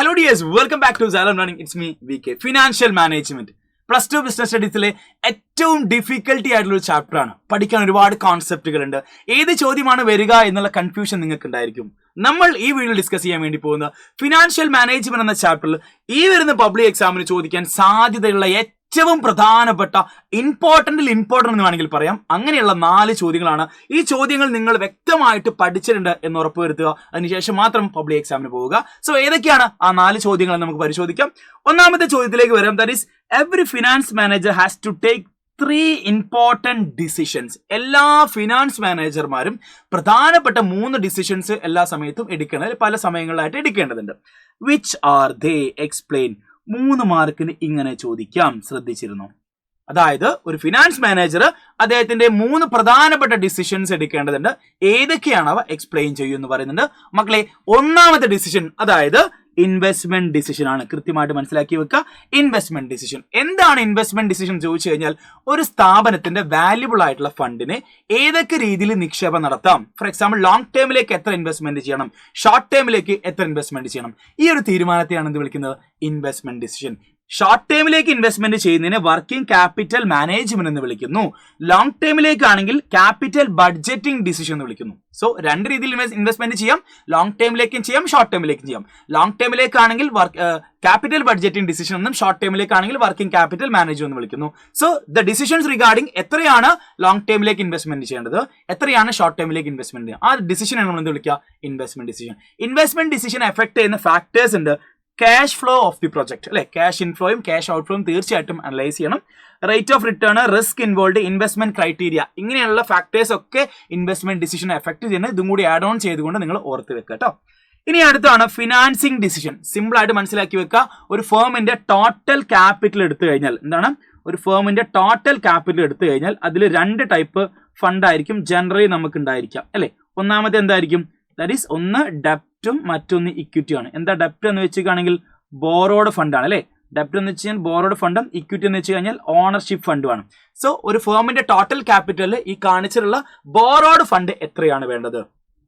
Hello dears, welcome back to Xylem Learning. It's me, VK. Financial Management. Plus two business സ്റ്റഡീസിലെ ഏറ്റവും difficulty ആയിട്ടുള്ള ഒരു ചാപ്റ്ററാണ്. പഠിക്കാൻ ഒരുപാട് കോൺസെപ്റ്റുകളുണ്ട്. ഏത് ചോദ്യമാണ് വരിക എന്നുള്ള കൺഫ്യൂഷൻ നിങ്ങൾക്ക് ഉണ്ടായിരിക്കും. നമ്മൾ ഈ വീഡിയോ ഡിസ്കസ് ചെയ്യാൻ വേണ്ടി പോകുന്ന ഫിനാൻഷ്യൽ മാനേജ്മെന്റ് എന്ന ചാപ്റ്ററിൽ ഈ വരുന്ന പബ്ലിക് എക്സാമിന് ചോദിക്കാൻ സാധ്യതയുള്ള ഏറ്റവും പ്രധാനപ്പെട്ട ഇമ്പോർട്ടന്റ് എന്ന് വേണമെങ്കിൽ പറയാം, അങ്ങനെയുള്ള 4 ചോദ്യങ്ങളാണ്. ഈ ചോദ്യങ്ങൾ നിങ്ങൾ വ്യക്തമായിട്ട് പഠിച്ചിട്ടുണ്ട് എന്ന് ഉറപ്പുവരുത്തുക. അതിനുശേഷം മാത്രം പബ്ലിക് എക്സാമിന് പോവുക. സോ ഏതൊക്കെയാണ് ആ 4 ചോദ്യങ്ങൾ നമുക്ക് പരിശോധിക്കാം. ഒന്നാമത്തെ ചോദ്യത്തിലേക്ക് വരാം. That is every finance manager has to take 3 important decisions. എല്ലാ ഫിനാൻസ് മാനേജർമാരും പ്രധാനപ്പെട്ട 3 ഡിസിഷൻസ് എല്ലാ സമയത്തും എടുക്കേണ്ടത്, പല സമയങ്ങളിലായിട്ട് എടുക്കേണ്ടതുണ്ട്. Which are they? എക്സ്പ്ലെയിൻ. 3 മാർക്കിന് ഇങ്ങനെ ചോദിക്കാം. ശ്രദ്ധിച്ചിരുന്നു. അതായത് ഒരു ഫിനാൻസ് മാനേജർ അദ്ദേഹത്തിന്റെ 3 പ്രധാനപ്പെട്ട ഡിസിഷൻസ് എടുക്കേണ്ടതുണ്ട്. ഏതൊക്കെയാണ് അവ എക്സ്പ്ലെയിൻ ചെയ്യൂ എന്ന് പറയുന്നുണ്ട്. മക്കളെ, ഒന്നാമത്തെ ഡിസിഷൻ അതായത് ഇൻവെസ്റ്റ്മെന്റ് ഡിസിഷൻ ആണ്. കൃത്യമായിട്ട് മനസ്സിലാക്കി വെക്കുക. ഇൻവെസ്റ്റ്മെന്റ് ഡിസിഷൻ എന്താണ്? ഇൻവെസ്റ്റ്മെന്റ് ഡിസിഷൻ ചോദിച്ചു കഴിഞ്ഞാൽ ഒരു സ്ഥാപനത്തിന്റെ വാല്യുബിൾ ആയിട്ടുള്ള ഫണ്ടിന് ഏതൊക്കെ രീതിയിൽ നിക്ഷേപം നടത്താം. ഫോർ എക്സാമ്പിൾ, ലോങ് ടേമിലേക്ക് എത്ര ഇൻവെസ്റ്റ്മെന്റ് ചെയ്യണം, ഷോർട്ട് ടേമിലേക്ക് എത്ര ഇൻവെസ്റ്റ്മെന്റ് ചെയ്യണം. ഈ ഒരു തീരുമാനത്തെയാണ് എന്ത് വിളിക്കുന്നത്? Investment decision. ഷോർട്ട് ടേമിലേക്ക് ഇൻവെസ്റ്റ്മെന്റ് ചെയ്യുന്നതിന് വർക്കിംഗ് ക്യാപിറ്റൽ മാനേജ്മെന്റ് എന്ന് വിളിക്കുന്നു. ലോങ് ടേമിലേക്കാണെങ്കിൽ ക്യാപിറ്റൽ ബഡ്ജറ്റിംഗ് ഡിസിഷൻ എന്ന് വിളിക്കുന്നു. സോ 2 രീതിയിൽ ഇൻവെസ്റ്റ്മെന്റ് ചെയ്യാം. ലോങ് ടേമിലേക്കും ചെയ്യാം, ഷോർട്ട് ടേമിലേക്കും ചെയ്യാം. ലോങ് ടേമിലേക്കാണെങ്കിൽ ക്യാപിറ്റൽ ബഡ്ജറ്റിംഗ് ഡിസിഷൻ എന്നും, ഷോർട്ട് ടേമിലേക്കാണെങ്കിൽ വർക്കിംഗ് ക്യാപിറ്റൽ മാനേജ്മെന്റ് എന്ന് വിളിക്കുന്നു. സോ ദ ഡിസിഷൻസ് റിഗാർഡിംഗ് എത്രയാണ് ലോങ് ടേമിലേക്ക് ഇൻവെസ്റ്റ്മെന്റ് ചെയ്യേണ്ടത്, എത്രയാണ് ഷോർട്ട് ടേമിലേക്ക് ഇൻവെസ്റ്റ്മെന്റ്, ആ ഡിസിഷനാണ് നമ്മൾ എന്ത് വിളിക്കുക? Investment decision. Investment decision effect ചെയ്യുന്ന ഫാക്ടേഴ്സ് ഉണ്ട്. Cash flow of the project, അല്ലെ? ക്യാഷ് ഇൻഫ്ലോയും ക്യാഷ് ഔട്ട്ഫ്ലോയും തീർച്ചയായിട്ടും അനലൈസ് ചെയ്യണം. Rate of return, risk involve, investment criteria, ഇങ്ങനെയുള്ള ഫാക്ടേഴ്സ് ഒക്കെ ഇൻവെസ്റ്റ്മെന്റ് ഡിസിഷനെ എഫക്ട് ചെയ്യുന്നത്. ഇതും കൂടി ആഡ് ഓൺ ചെയ്തുകൊണ്ട് നിങ്ങൾ ഓർത്ത് വെക്കുക കേട്ടോ. ഇനി അടുത്താണ് ഫിനാൻസിങ് ഡിസിഷൻ. സിമ്പിൾ ആയിട്ട് മനസ്സിലാക്കി വെക്കുക. ഒരു ഫേമിന്റെ ടോട്ടൽ ക്യാപിറ്റൽ എടുത്തു കഴിഞ്ഞാൽ എന്താണ്? ഒരു ഫേമിന്റെ ടോട്ടൽ ക്യാപിറ്റൽ എടുത്തു കഴിഞ്ഞാൽ അതിൽ 2 ടൈപ്പ് ഫണ്ട് ആയിരിക്കും ജനറലി നമുക്ക് ഉണ്ടായിരിക്കാം, അല്ലെ? ഒന്നാമത്തെ എന്തായിരിക്കും? ദാറ്റ് ഈസ് ഒന്ന് ഡെപ്റ്റും മറ്റൊന്ന് ഇക്വിറ്റി ആണ്. എന്താ ഡെപ്റ്റ് എന്ന് വെച്ചിട്ടാണെങ്കിൽ ബോറോഡ് ഫണ്ട് ആണ്, അല്ലെ? ഡെപ്റ്റ് എന്ന് വെച്ച് കഴിഞ്ഞാൽ ബോറോഡ് ഫണ്ടും, ഇക്വിറ്റി എന്ന് വെച്ച് കഴിഞ്ഞാൽ ഓണർഷിപ്പ് ഫണ്ടുമാണ്. സോ ഒരു ഫേമിന്റെ ടോട്ടൽ ക്യാപിറ്റലിൽ ഈ കാണിച്ചിട്ടുള്ള ബോറോഡ് ഫണ്ട് എത്രയാണ് വേണ്ടത്,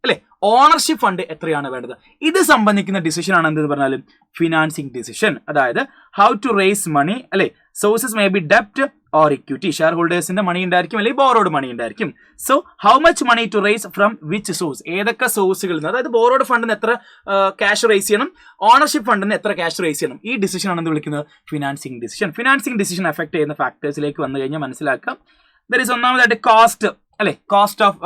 അല്ലെ? ഓണർഷിപ്പ് ഫണ്ട് എത്രയാണ് വേണ്ടത്, ഇത് സംബന്ധിക്കുന്ന ഡിസിഷൻ ആണ് എന്തെന്ന് പറഞ്ഞാലും ഫിനാൻസിങ് ഡിസിഷൻ. അതായത് ഹൗ ടു റേസ് മണി, അല്ലെ? സോഴ്സസ് മേ ബി ഡെപ്റ്റ് ഓർ ഇക്വിറ്റി. ഷെയർ ഹോൾഡേഴ്സിന്റെ മണി ഉണ്ടായിരിക്കും, അല്ലെങ്കിൽ ബോറോഡ് മണി ഉണ്ടായിരിക്കും. So how much money to raise from which source, ഏതൊക്കെ സോഴ്സുകളിൽ നിന്ന്, അതായത് ബോറോഡ് ഫണ്ടിന് എത്ര ക്യാഷ് റേസ് ചെയ്യണം, ഓണർഷിപ്പ് ഫണ്ടിന് എത്ര ക്യാഷ് റേസ് ചെയ്യണം. ഈ ഡിസിഷൻ ആണ് എന്ത് വിളിക്കുന്നത്? Financing decision. Financing decision effect ചെയ്യുന്ന ഫാക്ടേഴ്സിലേക്ക് വന്നു കഴിഞ്ഞാൽ മനസ്സിലാക്കാം. ദർ ഈസ് ഒന്നാമതായിട്ട് കോസ്റ്റ്, അല്ലെ? കോസ്റ്റ് ഓഫ്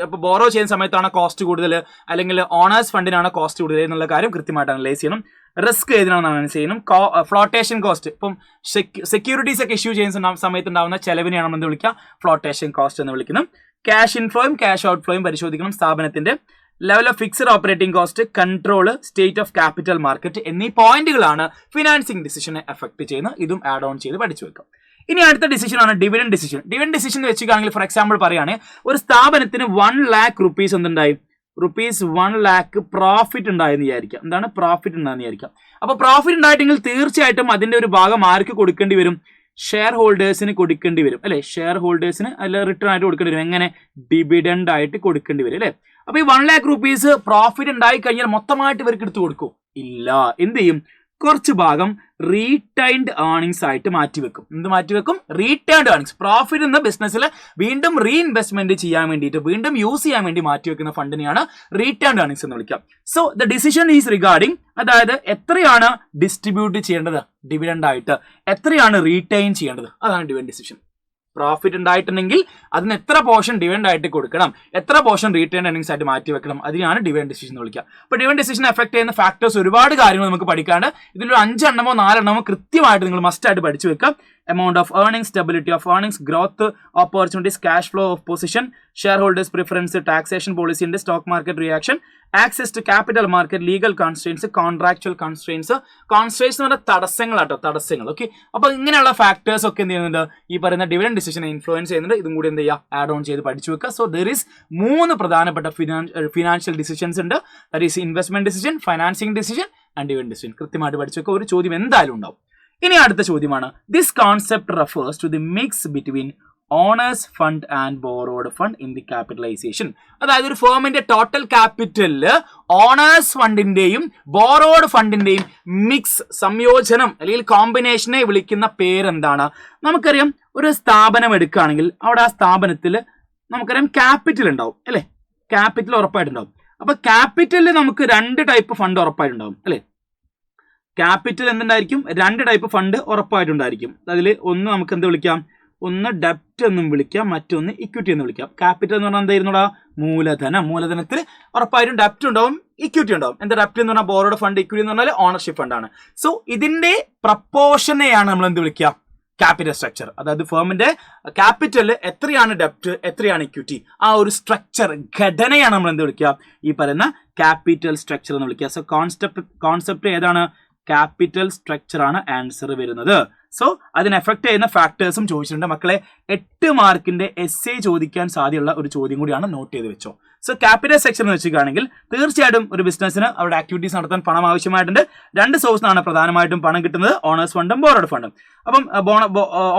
ഇപ്പൊ ബോറോ ചെയ്യുന്ന സമയത്താണ് കോസ്റ്റ് കൂടുതൽ, അല്ലെങ്കിൽ ഓണേഴ്സ് ഫണ്ടിനാണ് കോസ്റ്റ് കൂടുതൽ എന്നുള്ള കാര്യം കൃത്യമായിട്ട് അനലൈസ് ചെയ്യണം. റിസ്ക് ഏതിനാണെന്ന് അനലൈസ് ചെയ്യണം. ഫ്ലോട്ടേഷൻ കോസ്റ്റ്, ഇപ്പം സെക്യൂരിറ്റീസ് ഒക്കെ ഇഷ്യൂ ചെയ്യുന്ന സമയത്ത് ഉണ്ടാവുന്ന ചെലവിനെയാണ് നമ്മൾ എന്ത് വിളിക്കുക? ഫ്ലോട്ടേഷൻ കോസ്റ്റ് എന്ന് വിളിക്കണം. ക്യാഷ് ഇൻഫ്ലോയും ക്യാഷ് ഔട്ട്ഫ്ലോയും പരിശോധിക്കണം. സ്ഥാപനത്തിന്റെ level of fixed operating cost, control, state of capital market എന്നീ പോയിന്റുകളാണ് ഫിനാൻസിംഗ് ഡിസിഷനെ എഫക്ട് ചെയ്യുന്നത്. ഇതും ആഡ് ഓൺ ചെയ്ത് പഠിച്ചു വെക്കാം. ഇനി അടുത്ത ഡിസിഷൻ ആണ് ഡിവിഡൻഡ് ഡിസിഷൻ. ഡിവിഡൻഡ് ഡിസിഷൻ എന്ന് വെച്ചിട്ടാണെങ്കിൽ ഫോർ എക്സാമ്പിൾ പറയുകയാണെങ്കിൽ ഒരു സ്ഥാപനത്തിന് 1 lakh rupees എന്തുണ്ടായി? ₹1 lakh പ്രോഫിറ്റ് ഉണ്ടായെന്ന് വിചാരിക്കാം. എന്താണ്? പ്രോഫിറ്റ് ഉണ്ടായെന്ന് വിചാരിക്കാം. അപ്പൊ പ്രോഫിറ്റ് ഉണ്ടായിട്ടെങ്കിൽ തീർച്ചയായിട്ടും അതിന്റെ ഒരു ഭാഗം ആർക്ക് കൊടുക്കേണ്ടി വരും? ഷെയർ ഹോൾഡേഴ്സിന് കൊടുക്കേണ്ടി വരും, അല്ലെ? ഷെയർ ഹോൾഡേഴ്സിന് അല്ല റിട്ടേൺ ആയിട്ട് കൊടുക്കേണ്ടി വരും. എങ്ങനെ? ഡിവിഡൻഡ് ആയിട്ട് കൊടുക്കേണ്ടി വരും, അല്ലെ? അപ്പൊ ഈ 1 lakh rupees പ്രോഫിറ്റ് ഉണ്ടായി കഴിഞ്ഞാൽ മൊത്തമായിട്ട് ഇവർക്ക് എടുത്തു കൊടുക്കും? ഇല്ല. എന്ത് ചെയ്യും? കുറച്ച് ഭാഗം റീറ്റൈൻഡ് ഏർണിങ്സ് ആയിട്ട് മാറ്റിവെക്കും. എന്ത് മാറ്റിവെക്കും? Retained earnings. പ്രോഫിറ്റ് എന്ന ബിസിനസ്സിൽ വീണ്ടും റീഇൻവെസ്റ്റ്മെന്റ് ചെയ്യാൻ വേണ്ടിയിട്ട്, വീണ്ടും യൂസ് ചെയ്യാൻ വേണ്ടി മാറ്റിവെക്കുന്ന ഫണ്ടിനെയാണ് റീറ്റൈൻഡ് ഏർണിങ്സ് എന്ന് വിളിക്കാം. So the decision is regarding, അതായത് എത്രയാണ് ഡിസ്ട്രിബ്യൂട്ട് ചെയ്യേണ്ടത് ഡിവിഡൻഡ് ആയിട്ട്, എത്രയാണ് റീറ്റൈൻ ചെയ്യേണ്ടത്, അതാണ് ഡിവിഡൻഡ് ഡിസിഷൻ. പ്രോഫിറ്റ് ഉണ്ടായിട്ടുണ്ടെങ്കിൽ അതിന് എത്ര പോർഷൻ ഡിവിഡൻഡ് ആയിട്ട് കൊടുക്കണം, എത്ര പോർഷൻ റീറ്റൈൻഡ് ഏർണിങ്സ് ആയിട്ട് മാറ്റി വെക്കണം, അതിനാണ് ഡിവിഡൻഡ് ഡിസിഷൻ എന്ന് വിളിക്കുക. അപ്പോൾ ഡിവിഡൻഡ് ഡിസിഷൻ എഫക്ട് ചെയ്യുന്ന ഫാക്ടേഴ്സ് ഒരുപാട് കാര്യങ്ങൾ നമുക്ക് പഠിക്കാണ്ട്. ഇതിലൊരു 5 എണ്ണമോ 4 എണ്ണമോ കൃത്യമായിട്ട് നിങ്ങൾ മസ്റ്റ് ആയിട്ട് പഠിച്ചു വെക്കാം. amount of earnings, stability of earnings, growth opportunities, cash flow of position, shareholders preference, taxation policy in the stock market reaction, access to capital market, legal constraints, contractual constraints എന്ന് പറഞ്ഞാൽ തടസ്സങ്ങളാട്ടോ, തടസ്സങ്ങൾ. ഓക്കെ, അപ്പൊ ഇങ്ങനെയുള്ള factors ഒക്കെ എന്ത് ചെയ്യുന്നുണ്ട്? ഈ പറയുന്ന ഡിവിഡൻഡ് ഡിസിഷനെ ഇൻഫ്ലുവൻസ് ചെയ്യുന്നുണ്ട്. ഇതും കൂടി എന്ത് ചെയ്യുക? ആഡ് ഓൺ ചെയ്ത് പഠിച്ചു വെക്കുക. സോ ദർ ഈസ് 3 പ്രധാനപ്പെട്ട ഫിനാൻഷ്യൽ ഡിസിഷൻസ് ഉണ്ട്. That is investment decision, financing decision and dividend decision. കൃത്യമായിട്ട് പഠിച്ചു വെക്കുക. ഒരു ചോദ്യം എന്തായാലും ഉണ്ടാവും. ഇനി അടുത്ത ചോദ്യമാണ്, this concept refers to the mix between owners fund and borrowed fund in the capitalization. അതായത് ഒരു ഫേമിന്റെ ടോട്ടൽ ക്യാപിറ്റലില് ഓണേഴ്സ് ഫണ്ടിന്റെയും ബോറോഡ് ഫണ്ടിന്റെയും മിക്സ്, സംയോജനം അല്ലെങ്കിൽ കോമ്പിനേഷനെ വിളിക്കുന്ന പേരെന്താണ്? നമുക്കറിയാം ഒരു സ്ഥാപനം എടുക്കുകയാണെങ്കിൽ അവിടെ ആ സ്ഥാപനത്തിൽ നമുക്കറിയാം ക്യാപിറ്റൽ ഉണ്ടാവും അല്ലെ, ക്യാപിറ്റൽ ഉറപ്പായിട്ടുണ്ടാവും. അപ്പൊ ക്യാപിറ്റലിൽ നമുക്ക് 2 ടൈപ്പ് ഫണ്ട് ഉറപ്പായിട്ടുണ്ടാവും അല്ലെ. ക്യാപിറ്റൽ എന്തുണ്ടായിരിക്കും? 2 ടൈപ്പ് ഫണ്ട് ഉറപ്പായിട്ടുണ്ടായിരിക്കും. അതിൽ ഒന്ന് നമുക്ക് എന്ത് വിളിക്കാം? ഒന്ന് ഡെപ്റ്റ് എന്നും വിളിക്കാം, മറ്റൊന്ന് ഇക്വിറ്റി എന്ന് വിളിക്കാം. ക്യാപിറ്റൽ എന്ന് പറഞ്ഞാൽ എന്തായിരുന്നുടാ? മൂലധനം. മൂലധനത്തിൽ ഉറപ്പായിട്ടും ഡെപ്റ്റ് ഉണ്ടാവും, ഇക്വിറ്റി ഉണ്ടാവും. എന്താ ഡെപ്റ്റ് എന്ന് പറഞ്ഞാൽ ബോറോഡ് ഫണ്ട്, ഇക്വിറ്റി എന്ന് പറഞ്ഞാൽ ഓണർഷിപ്പ് ഫണ്ടാണ്. സോ ഇതിന്റെ പ്രപ്പോർഷനെയാണ് നമ്മൾ എന്ത് വിളിക്കുക? Capital structure. അതായത് ഫേമിന്റെ ക്യാപിറ്റൽ എത്രയാണ് ഡെപ്റ്റ്, എത്രയാണ് ഇക്വിറ്റി, ആ ഒരു സ്ട്രക്ചർ, ഘടനയാണ് നമ്മൾ എന്ത് വിളിക്കുക? ഈ പറയുന്ന ക്യാപിറ്റൽ സ്ട്രക്ചർ എന്ന് വിളിക്കുക. സോ കോൺസെപ്റ്റ് ഏതാണ്? ക്യാപിറ്റൽ സ്ട്രക്ചർ ആണ് ആൻസർ വരുന്നത്. സോ അതിന് എഫക്ട് ചെയ്യുന്ന ഫാക്ടേഴ്സും ചോദിച്ചിട്ടുണ്ട് മക്കളെ. 8 മാർക്കിന്റെ എസ്സേ ചോദിക്കാൻ സാധ്യതയുള്ള ഒരു ചോദ്യം കൂടിയാണ്, നോട്ട് ചെയ്ത് വെച്ചോ. സോ ക്യാപിറ്റൽ സ്ട്രക്ചർ എന്ന് വെച്ചിട്ടാണെങ്കിൽ തീർച്ചയായിട്ടും ഒരു ബിസിനസ്സിന് അവരുടെ ആക്ടിവിറ്റീസ് നടത്താൻ പണം ആവശ്യമായിട്ടുണ്ട്. 2 സോഴ്സ് ആണ് പ്രധാനമായിട്ടും പണം കിട്ടുന്നത്, ഓണേഴ്സ് ഫണ്ടും ബോറോഡ് ഫണ്ടും. അപ്പം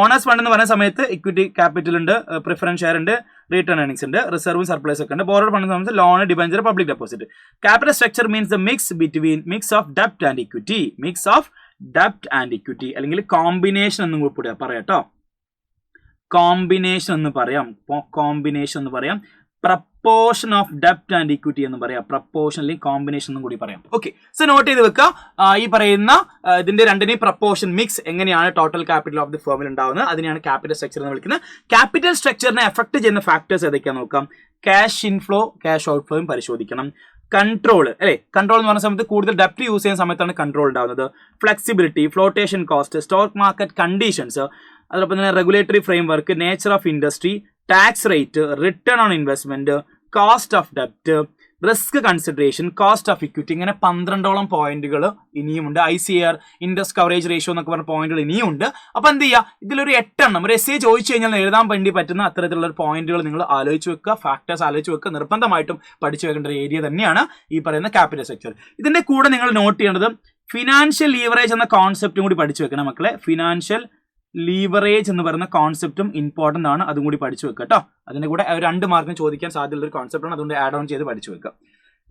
ഓണേഴ്സ് ഫണ്ട് എന്ന് പറയുന്ന സമയത്ത് ഇക്വിറ്റി ക്യാപിറ്റൽ ഉണ്ട്, പ്രിഫറൻസ് ഷെയർ ഉണ്ട്, റിട്ടേൺ ഏർണിംഗ്സ് ഉണ്ട്, റിസർവും സർപ്ലസ് ഒക്കെ ഉണ്ട്. ബോറോഡ് ഫണ്ട് സംബന്ധിച്ച് loan, debenture, public deposit. Capital structure means the mix between mix of ഡെപ്റ്റ് and equity, mix of ഡെപ്റ്റ് and equity, അല്ലെങ്കിൽ കോമ്പിനേഷൻ എന്നും കൂടി പറയാട്ടോ. കോമ്പിനേഷൻ എന്ന് പറയാം, കോമ്പിനേഷൻ എന്ന് പറയാം. പ്രപ്പോർഷൻ ഓഫ് ഡെപ്റ്റ് ആൻഡ് ഇക്വിറ്റി എന്ന് പറയാം, പ്രപ്പോർഷൻ അല്ലെങ്കിൽ കോമ്പിനേഷൻ എന്നും കൂടി പറയാം. ഓക്കെ, സോ നോട്ട് ചെയ്ത് വെക്കുക. ഈ പറയുന്ന ഇതിന്റെ 2നെയും പ്രപ്പോർഷൻ മിക്സ് എങ്ങനെയാണ് ടോട്ടൽ ക്യാപിറ്റൽ ഓഫ് ദി ഫേമിൽ ഉണ്ടാവുന്നത്, അതിനെയാണ് ക്യാപിറ്റൽ സ്ട്രക്ചർ എന്ന് വിളിക്കുന്നത്. ക്യാപിറ്റൽ സ്ട്രക്ചറിനെ എഫക്ട് ചെയ്യുന്ന ഫാക്ടേഴ്സ് ഏതൊക്കെയാണെന്ന് നോക്കാം. ക്യാഷ് ഇൻഫ്ലോ, ക്യാഷ് ഔട്ട്ഫ്ലോയും പരിശോധിക്കണം. കൺട്രോൾ അല്ലെ, കൺട്രോൾ എന്ന് പറഞ്ഞ സമയത്ത് കൂടുതൽ ഡെപ്റ്റ് യൂസ് ചെയ്യുന്ന സമയത്താണ് കൺട്രോൾ ഉണ്ടാകുന്നത്. Flexibility, flotation cost, stock market conditions, അതോടൊപ്പം തന്നെ regulatory framework, nature of industry, tax rate, return on investment, cost of ഡെപ്റ്റ്, risk consideration, cost of equity, ഇങ്ങനെ 12ഓളം പോയിന്റുകൾ ഇനിയുമുണ്ട്. ICR, ഇൻട്രസ്റ്റ് കവറേജ് റേഷ്യോ എന്നൊക്കെ പറഞ്ഞ പോയിന്റുകൾ ഇനിയുണ്ട്. അപ്പൊ എന്ത് ചെയ്യുക, ഇതിലൊരു 8 എണ്ണം ഒരു എസ്സേ ചോദിച്ചു കഴിഞ്ഞാൽ എഴുതാൻ വേണ്ടി പറ്റുന്ന അത്തരത്തിലുള്ള പോയിന്റുകൾ നിങ്ങൾ ആലോചിച്ച് വെക്കുക, ഫാക്ടേഴ്സ് ആലോചിച്ച് വെക്കുക. നിർബന്ധമായിട്ടും പഠിച്ചു വെക്കേണ്ട ഒരു ഏരിയ തന്നെയാണ് ഈ പറയുന്ന ക്യാപിറ്റൽ സ്ട്രക്ചർ. ഇതിന്റെ കൂടെ നിങ്ങൾ നോട്ട് ചെയ്യേണ്ടത് ഫിനാൻഷ്യൽ ലീവറേജ് എന്ന കോൺസെപ്റ്റും കൂടി പഠിച്ചു വെക്കണം മക്കളെ. ഫിനാൻഷ്യൽ ലീവറേജ് എന്ന് പറയുന്ന കോൺസെപ്റ്റും ഇമ്പോർട്ടന്റ് ആണ്, അതും കൂടി പഠിച്ചു വെക്കുക കേട്ടോ. അതിന്റെ കൂടെ 2 മാർക്കിന് ചോദിക്കാൻ സാധ്യതയുള്ള ഒരു കോൺസെപ്റ്റ് ആണ്, അതുകൊണ്ട് ആഡ് ഓൺ ചെയ്ത് പഠിച്ചു വെക്കുക.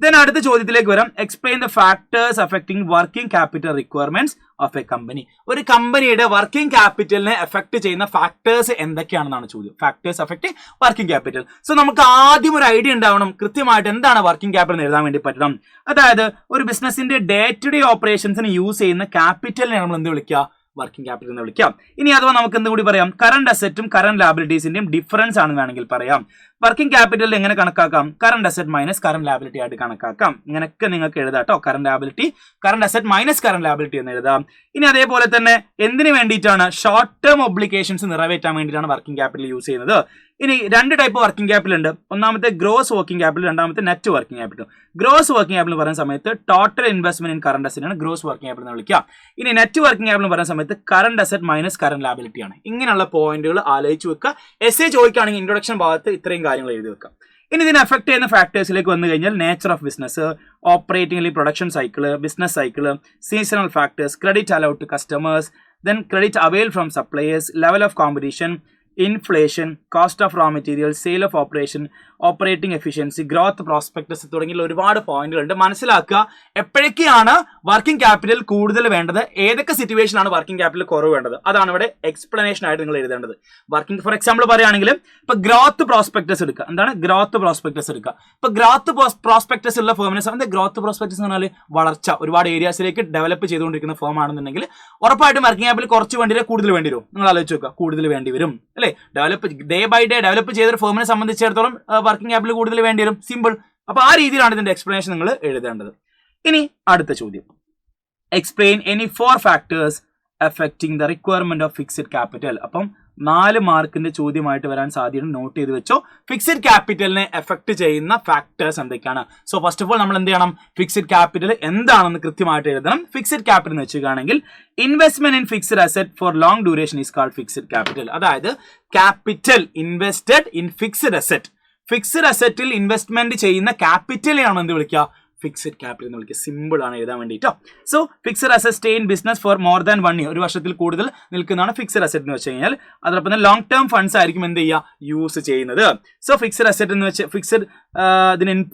ദെൻ അടുത്ത ചോദ്യത്തിലേക്ക് വരാം. Explain the factors affecting working capital requirements of A company. ഒരു കമ്പനിയുടെ വർക്കിംഗ് ക്യാപിറ്റലിനെ എഫക്ട് ചെയ്യുന്ന ഫാക്ടേഴ്സ് എന്തൊക്കെയാണെന്നാണ് ചോദ്യം. Factors affect working capital. So നമുക്ക് ആദ്യം ഒരു ഐഡിയ ഉണ്ടാവണം കൃത്യമായിട്ട് എന്താണ് വർക്കിംഗ് ക്യാപിറ്റൽ എന്ന് എഴുതാൻ വേണ്ടി പറ്റണം. അതായത് ഒരു ബിസിനസിന്റെ ഡേ ടു ഡേ ഓപ്പറേഷൻസിന് യൂസ് ചെയ്യുന്ന ക്യാപിറ്റലിനെ നമ്മൾ എന്ത് വിളിക്കുക? വർക്കിംഗ് ക്യാപിറ്റൽ എന്ന് വിളിക്കാം. ഇനി അഥവാ നമുക്ക് എന്തും കൂടി പറയാം, കറന്റ് അസറ്റും കറന്റ് ലാബിലിറ്റീസിന്റെയും ഡിഫറൻസ് ആണെന്ന് വേണമെങ്കിൽ പറയാം. വർക്കിംഗ് ക്യാപിറ്റൽ എങ്ങനെ കണക്കാക്കാം? Current asset minus current liability ആയിട്ട് കണക്കാക്കാം. ഇങ്ങനെയൊക്കെ നിങ്ങൾക്ക് എഴുതാം കേട്ടോ. Current liability, current asset minus current liability എന്ന് എഴുതാം. ഇനി അതേപോലെ തന്നെ എന്തിനു വേണ്ടിയിട്ടാണ്? ഷോർട്ട് ടേം ഒബ്ലിഗേഷൻസ് നിറവേറ്റാൻ വേണ്ടിയിട്ടാണ് വർക്കിംഗ് ക്യാപിറ്റൽ യൂസ് ചെയ്യുന്നത്. ഇനി 2 ടൈപ്പ് വർക്കിംഗ് ക്യാപിറ്റൽ ഉണ്ട്. ഒന്നാമത്തെ ഗ്രോസ് വർക്കിംഗ് ക്യാപിറ്റൽ, രണ്ടാമത്തെ net working capital. Gross working capital പറയുന്ന സമയത്ത് total investment in current asset ആണ് ഗ്രോസ് വർക്കിംഗ് ക്യാപിറ്റൽ എന്ന് വിളിക്കുക. ഇനി നെറ്റ് വർക്കിംഗ് ക്യാപിറ്റൽ പറയുന്ന സമയത്ത് current asset minus current liability ആണ്. ഇങ്ങനെയുള്ള പോയിന്റുകൾ ആലോചിച്ച് വെക്കുക. എസ്സേ ചോദിക്കുകയാണെങ്കിൽ ഇൻട്രൊഡക്ഷൻ ഭാഗത്ത് ഇത്രയും കാര്യങ്ങൾ എഴുതി വെക്കാം. ഇനി ഇതിനെ എഫക്ട് ചെയ്യുന്ന ഫാക്ടേഴ്സിലേക്ക് വന്നു കഴിഞ്ഞാൽ nature of business, operating production cycle, business cycle, seasonal factors, credit allowed to customers, then credit avail from suppliers, level of competition, inflation, cost of raw material, sale of operation, operating efficiency, growth prospectus തുടങ്ങിയുള്ള ഒരുപാട് പോയിന്റുകളുണ്ട്. മനസ്സിലാക്കുക എപ്പോഴൊക്കെയാണ് working capital കൂടുതൽ വേണ്ടത്, ഏതൊക്കെ സിറ്റുവേഷനാണ് working capital കുറവ് വേണ്ടത്, അതാണ് ഇവിടെ എക്സ്പ്ലനേഷൻ ആയിട്ട് നിങ്ങൾ എഴുതേണ്ടത്. വർക്കിംഗ് ഫോർ എക്സാമ്പിൾ പറയുകയാണെങ്കിൽ ഇപ്പൊ ഗ്രോത്ത് പ്രോസ്പെക്ടസ് എടുക്കുക. എന്താണ് ഗ്രോത്ത് പ്രോസ്പെക്ടസ് എടുക്കുക? ഇപ്പൊ ഗ്രോത്ത് പ്രോസ്പെക്ടസ് ഉള്ള ഫേമിനെ സംബന്ധിച്ച് ഗ്രോത്ത് പ്രോസ്പെക്ടസ് എന്ന് പറഞ്ഞാൽ വളർച്ച, ഒരുപാട് ഏരിയാസിലേക്ക് ഡെവലപ്പ് ചെയ്തുകൊണ്ടിരിക്കുന്ന ഫേം ആണെന്നുണ്ടെങ്കിൽ ഉറപ്പായിട്ടും വർക്കിംഗ് ക്യാപിറ്റൽ കുറച്ച് വേണ്ടി വരും, കൂടുതൽ വേണ്ടി വരും. നിങ്ങൾ ആലോചിച്ച് നോക്കുക, കൂടുതൽ വേണ്ടി വരും അല്ലേ? Develop day by day develop ചെയ്തൊരു ഫേമിനെ സംബന്ധിച്ചിടത്തോളം വർക്കിംഗ് ക്യാപിറ്റൽ കൂടുതൽ വേണ്ടി വരും. സിമ്പിൾ. അപ്പൊ ആ രീതിയിലാണ് ഇതിന്റെ എക്സ്പ്ലനേഷൻ നിങ്ങൾ എഴുതേണ്ടത്. ഇനി അടുത്ത ചോദ്യം, explain any 4 factors affecting the requirement of fixed capital. അപ്പം 4 മാർക്കിന്റെ ചോദ്യമായിട്ട് വരാൻ സാധ്യത, നോട്ട് ചെയ്ത് വെച്ചോ. ഫിക്സഡ് ക്യാപിറ്റലിനെ എഫക്ട് ചെയ്യുന്ന ഫാക്ടേഴ്സ് എന്തൊക്കെയാണ്? സോ ഫസ്റ്റ് ഓഫ് ഓൾ നമ്മൾ എന്ത് ചെയ്യണം? ഫിക്സഡ് ക്യാപിറ്റൽ എന്താണെന്ന് കൃത്യമായിട്ട് എഴുതണം. ഫിക്സഡ് ക്യാപിറ്റൽ എന്ന് വെച്ചിട്ടുണ്ടെങ്കിൽ investment in fixed asset for long duration is called fixed capital. അതായത് capital invested in fixed asset, fixed അസറ്റിൽ ഇൻവെസ്റ്റ്മെന്റ് ചെയ്യുന്ന ക്യാപിറ്റലിനെയാണ് എന്ത് വിളിക്കുക? ഫിക്സഡ് ക്യാപിറ്റൽ എന്ന് വിളിക്കുക. സിമ്പിൾ ആണ് എഴുതാൻ വേണ്ടിയിട്ടോ. So fixed asset stay in business for more than 1 year, ഒരു വർഷത്തിൽ കൂടുതൽ നിൽക്കുന്നതാണ് ഫിക്സഡ് അസറ്റ് എന്ന് വെച്ച് കഴിഞ്ഞാൽ. അതോടൊപ്പം തന്നെ ലോങ് ടേം ഫണ്ട്സ് ആയിരിക്കും എന്ത് ചെയ്യുക, യൂസ് ചെയ്യുന്നത്. സോ ഫിക്സഡ് അസറ്റ് എന്ന് വെച്ചാൽ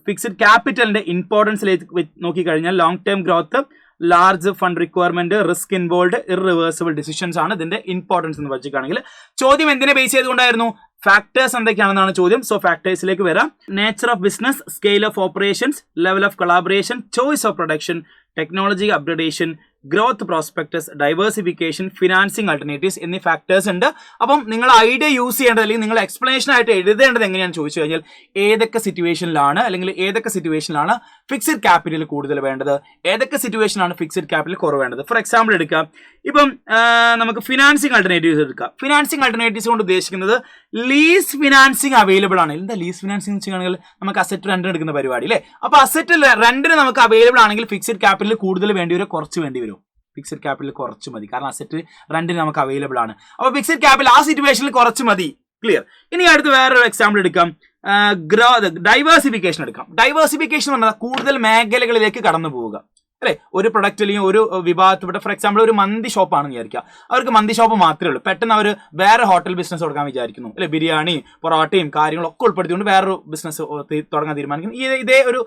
ഫിക്സഡ് ക്യാപിറ്റലിന്റെ ഇമ്പോർട്ടൻസിലേക്ക് നോക്കിക്കഴിഞ്ഞാൽ long term growth, large fund requirement, risk involve, irreversible decisions ആണ് ഇതിന്റെ ഇമ്പോർട്ടൻസ് എന്ന് വെച്ചിട്ടാണെങ്കിൽ. ചോദ്യം എന്തിനെ ബേസ് ചെയ്തുകൊണ്ടായിരുന്നു? ഫാക്ടേഴ്സ് എന്തൊക്കെയാണെന്നാണ് ചോദ്യം. സോ ഫാക്ടേഴ്സിലേക്ക് വരാം. Nature of business, scale of operations, level of collaboration, choice of production, technology upgradation, growth prospectus, diversification, financing alternatives എന്നീ factors ഉണ്ട്. അപ്പം നിങ്ങൾ ഐഡിയ യൂസ് ചെയ്യേണ്ടത് അല്ലെങ്കിൽ നിങ്ങൾ എക്സ്പ്ലനേഷൻ ആയിട്ട് എഴുതേണ്ടത് എങ്ങനെയാണെന്ന് ചോദിച്ചു കഴിഞ്ഞാൽ ഏതൊക്കെ സിറ്റുവേഷനിലാണ് ഫിക്സഡ് ക്യാപിറ്റൽ കൂടുതൽ വേണ്ടത്, ഏതൊക്കെ സിറ്റുവേഷനിലാണ് ഫിക്സഡ് ക്യാപിറ്റൽ കുറവ് വേണ്ടത്. ഫോർ എക്സാമ്പിൾ എടുക്കാം, ഇപ്പം നമുക്ക് ഫിനാൻസിങ് ആൾട്ടർനേറ്റീവ്സ് എടുക്കാം. ഫിനാൻസിങ് ആൾട്ടർനേറ്റീവ്സ് കൊണ്ട് ഉദ്ദേശിക്കുന്നത് ലീസ് ഫിനാൻസിങ് അവൈലബിൾ ആണ്. എന്താ ലീസ് ഫിനാൻസിങ് എന്ന് വെച്ചിട്ടുണ്ടെങ്കിൽ നമുക്ക് അസറ്റ് റെന്റ് എടുക്കുന്ന പരിപാടി അല്ലേ. അപ്പോൾ അസറ്റ് റെന്റിന് നമുക്ക് അവൈലബിൾ ആണെങ്കിൽ ഫിക്സഡ് ക്യാപിറ്റൽ കൂടുതൽ വേണ്ടി വരും, കുറച്ച് വേണ്ടി വരും. ഫിക്സഡ് ക്യാപിറ്റൽ കുറച്ച് മതി, കാരണം അസറ്റ് റെന്റിന് നമുക്ക് അവൈലബിൾ ആണ്. അപ്പോൾ ഫിക്സഡ് ക്യാപിറ്റൽ ആ സിറ്റുവേഷനിൽ കുറച്ച് മതി. ക്ലിയർ. ഇനി അടുത്ത് വേറൊരു എക്സാമ്പിൾ എടുക്കാം. ഡൈവേഴ്സിഫിക്കേഷൻ എടുക്കാം. ഡൈവേഴ്സിഫിക്കേഷൻ എന്ന് പറഞ്ഞാൽ കൂടുതൽ മേഖലകളിലേക്ക് കടന്നു പോവുക അല്ലെ. ഒരു പ്രൊഡക്റ്റ് അല്ലെങ്കിൽ ഒരു വിഭാഗത്തിൽപ്പെട്ട, ഫോർ എക്സാമ്പിൾ ഒരു മന്തി ഷോപ്പാണെന്ന് വിചാരിക്കുക. അവർക്ക് മന്തി ഷോപ്പ് മാത്രമേ ഉള്ളൂ. പെട്ടെന്ന് അവർ വേറെ ഹോട്ടൽ ബിസിനസ് തുടങ്ങാൻ വിചാരിക്കുന്നു അല്ലെ. ബിരിയാണി, പൊറോട്ടയും കാര്യങ്ങളൊക്കെ ഉൾപ്പെടുത്തിക്കൊണ്ട് വേറൊരു ബിസിനസ് തുടങ്ങാൻ തീരുമാനിക്കുന്നു ഇതേ ഒരു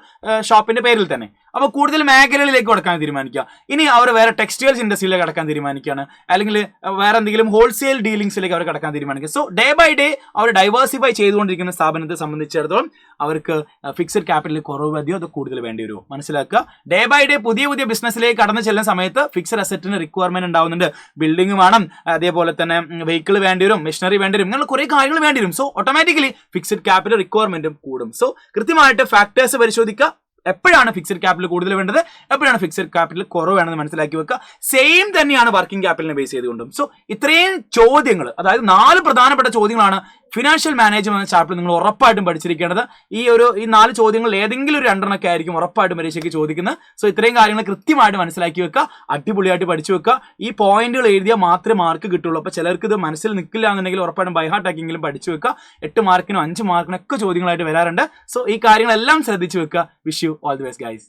ഷോപ്പിന്റെ പേരിൽ തന്നെ. അപ്പോൾ കൂടുതൽ മേഖലകളിലേക്ക് കടക്കാൻ തീരുമാനിക്കുക. ഇനി അവർ വേറെ ടെക്സ്റ്റൈൽസ് ഇൻഡസ്ട്രിയിലേക്ക് കടക്കാൻ തീരുമാനിക്കുകയാണ്, അല്ലെങ്കിൽ വേറെ എന്തെങ്കിലും ഹോൾസെയിൽ ഡീലിംഗ്സിലേക്ക് അവർ കടക്കാൻ തീരുമാനിക്കുക. സോ ഡേ ബൈ ഡേ അവർ ഡൈവേഴ്സിഫൈ ചെയ്തുകൊണ്ടിരിക്കുന്ന സ്ഥാപനത്തെ സംബന്ധിച്ചിടത്തോളം അവർക്ക് ഫിക്സഡ് ക്യാപിറ്റൽ കുറവ് മതിയോ അതോ കൂടുതൽ വേണ്ടി വരുമോ മനസ്സിലാക്കുക. ഡേ ബൈ ഡേ പുതിയ ബിസിനസ്സിലേക്ക് കടന്നു ചെല്ലുന്ന സമയത്ത് ഫിക്സഡ് അസറ്റിന് റിക്വയർമെന്റ് ഉണ്ടാവുന്നുണ്ട്. ബിൽഡിംഗ് വേണം, അതേപോലെ തന്നെ വെഹിക്കിൾ വേണ്ടി വരും, മെഷീനറി വേണ്ടി വരും, അങ്ങനെ കുറെ കാര്യങ്ങൾ വേണ്ടി വരും. സോ ഓട്ടോമാറ്റിക്കലി ഫിക്സഡ് ക്യാപിറ്റൽ റിക്വയർമെന്റും കൂടും. സോ കൃത്യമായിട്ട് ഫാക്ടേഴ്സ് പരിശോധിക്കുക. എപ്പോഴാണ് ഫിക്സഡ് ക്യാപിറ്റൽ കൂടുതൽ വേണ്ടത്, എപ്പോഴാണ് ഫിക്സഡ് ക്യാപിറ്റൽ കുറവ് വേണമെന്ന് മനസ്സിലാക്കി വെക്കുക. സെയിം തന്നെയാണ് വർക്കിംഗ് ക്യാപിറ്റലിനെ ബേസ് ചെയ്തുകൊണ്ടും. സോ ഇത്രയും ചോദ്യങ്ങൾ, അതായത് 4 പ്രധാനപ്പെട്ട ചോദ്യങ്ങളാണ് ഫിനാൻഷ്യൽ മാനേജ്മെന്റ് എന്ന ചാപ്റ്റർ നിങ്ങൾ ഉറപ്പായിട്ടും പഠിച്ചിരിക്കേണ്ടത്. ഈ 4 ചോദ്യങ്ങൾ ഏതെങ്കിലും ഒരു 2 ആയിരിക്കും ഉറപ്പായിട്ടും പരീക്ഷയ്ക്ക് ചോദിക്കുന്നത്. സോ ഇത്രയും കാര്യങ്ങൾ കൃത്യമായിട്ട് മനസ്സിലാക്കി വെക്കുക, അടിപൊളിയായിട്ട് പഠിച്ചു വെക്കുക. ഈ പോയിന്റുകൾ എഴുതിയാൽ മാത്രമേ മാർക്ക് കിട്ടുള്ളൂ. അപ്പോൾ ചിലർക്ക് ഇത് മനസ്സിൽ നിൽക്കില്ല എന്നുണ്ടെങ്കിൽ ഉറപ്പായിട്ടും ബൈഹാർട്ടാക്കിയെങ്കിലും പഠിച്ചു വെക്കുക. 8 മാർക്കിനും 5 മാർക്കിനും ഒക്കെ ചോദ്യങ്ങളായിട്ട് വരാറുണ്ട്. സോ ഈ കാര്യങ്ങളെല്ലാം ശ്രദ്ധിച്ചു വെക്കുക. Wish you all the best guys.